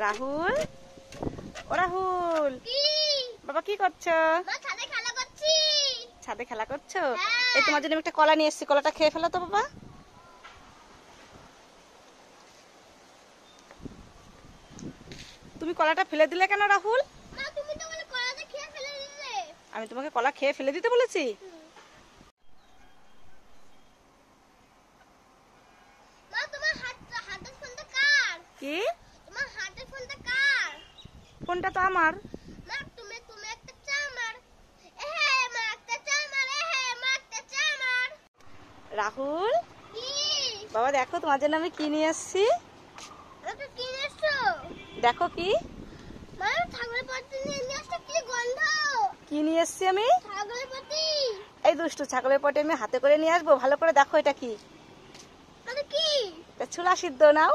রাহুল, ও রাহুল, বাবা কি করছো? ছাদে খেলা করছো? এই তোমার জন্য একটা কলা নিয়ে এসেছি, কলাটা খেয়ে ফেলো তো বাবা। তুমি কলাটা ফেলে দিলে কেন রাহুল? আমি তোমাকে কলা খেয়ে ফেলে দিতে বলেছি? কি? ফোনটা তো আমার। রাহুল, বাবা দেখো তোমার জন্য আমি কি নিয়ে এসেছি। দেখো কি কি নিয়ে এসেছি আমি। এই দুষ্টু ছাগলের পটি আমি হাতে করে নিয়ে আসবো। ভালো করে দেখো এটা কি। ছোলা সিদ্ধ নাও।